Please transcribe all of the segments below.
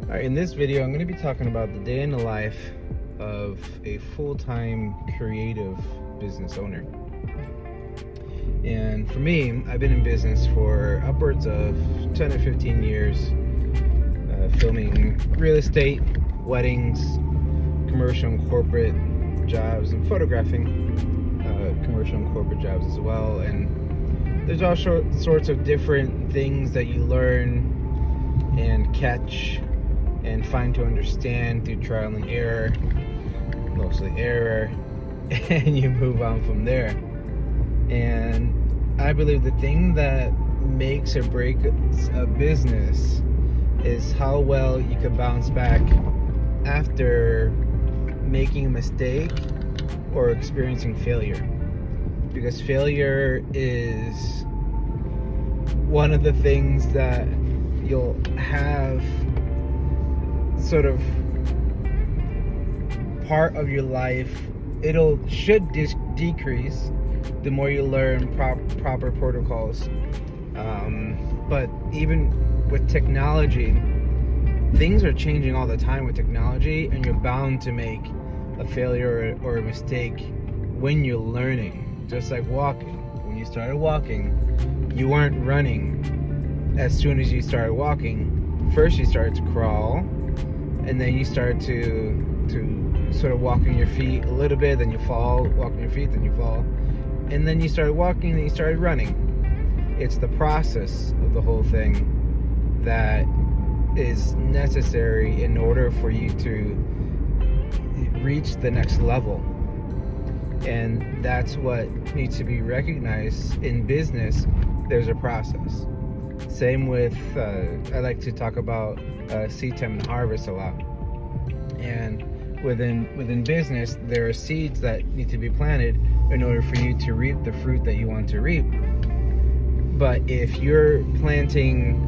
Alright, in this video I'm going to be talking about the day in the life of a full-time creative business owner. And for me, I've been in business for upwards of 10 or 15 years, filming real estate, weddings, commercial and corporate jobs, and photographing commercial and corporate jobs as well. And there's all sorts of different things that you learn and catch and find to understand through trial and error, mostly error, and you move on from there. And I believe the thing that makes or breaks a business is how well you can bounce back after making a mistake or experiencing failure. Because failure is one of the things that you'll have sort of part of your life. Should decrease the more you learn proper protocols. But even with technology, things are changing all the time with technology, and you're bound to make a failure or a mistake when you're learning. Just like walking. When you started walking, you weren't running as soon as you started walking. First you started to crawl, and then you start to sort of walk on your feet a little bit, then you fall, walk on your feet, then you fall, and then you started walking, and you started running. It's the process of the whole thing that is necessary in order for you to reach the next level. And that's what needs to be recognized in business. There's a process. Same with, I like to talk about seed time and harvest a lot. And within business, there are seeds that need to be planted in order for you to reap the fruit that you want to reap. But if you're planting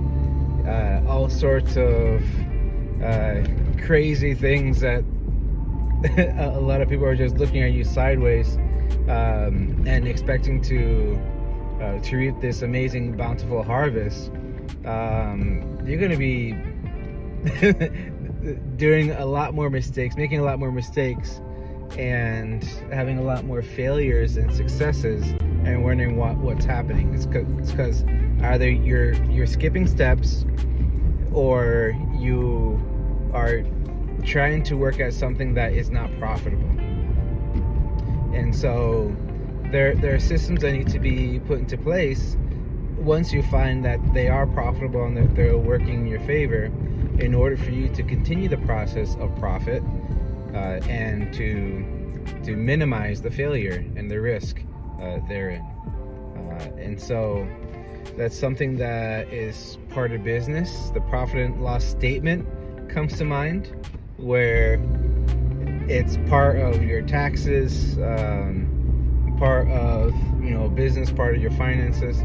all sorts of crazy things that a lot of people are just looking at you sideways and expecting to reap this amazing bountiful harvest, you're going to be doing a lot more mistakes, making a lot more mistakes, and having a lot more failures and successes, and wondering what's happening. It's because either you're skipping steps, or you are trying to work at something that is not profitable. And so there are systems that need to be put into place once you find that they are profitable and that they're working in your favor, in order for you to continue the process of profit and to minimize the failure and the risk therein. And so that's something that is part of business. The profit and loss statement comes to mind, where it's part of your taxes, part of business, part of your finances,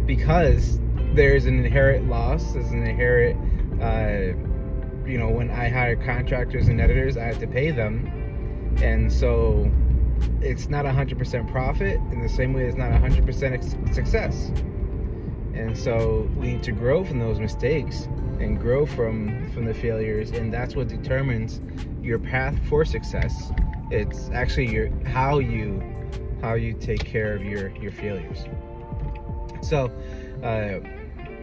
because there's an inherent loss. There's an inherent when I hire contractors and editors, I have to pay them, and so it's not 100% profit in the same way it's not 100% success. And so we need to grow from those mistakes and grow from the failures, and that's what determines your path for success. It's actually how you take care of your failures. So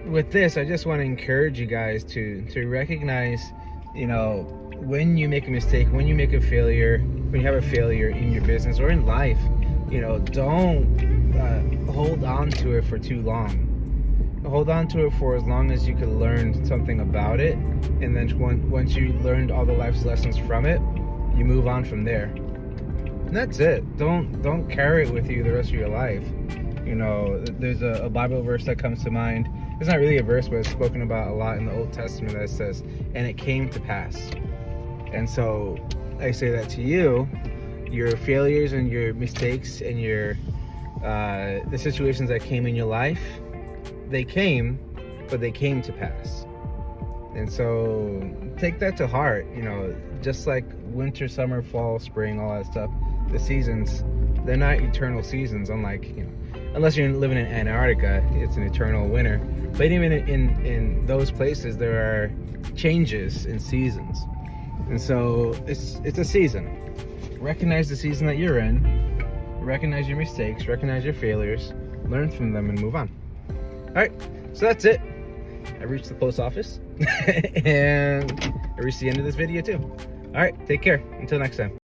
with this, I just want to encourage you guys to recognize, when you make a mistake, when you make a failure, when you have a failure in your business or in life, don't hold on to it for too long. Hold on to it for as long as you can learn something about it, and then once you learned all the life's lessons from it, you move on from there. And that's it. Don't carry it with you the rest of your life. There's a Bible verse that comes to mind. It's not really a verse, but it's spoken about a lot in the Old Testament, that says, "And it came to pass." And so I say that to you, your failures and your mistakes and your the situations that came in your life, they came, but they came to pass. And so take that to heart. Just like winter, summer, fall, spring, all that stuff, the seasons, they're not eternal seasons, unlike unless you're living in Antarctica, it's an eternal winter. But even in those places, there are changes in seasons, and so it's a season. Recognize the season that you're in, recognize your mistakes, recognize your failures, learn from them, and move on. All right, so that's it. I reached the post office, and I reached the end of this video too. All right, take care. Until next time.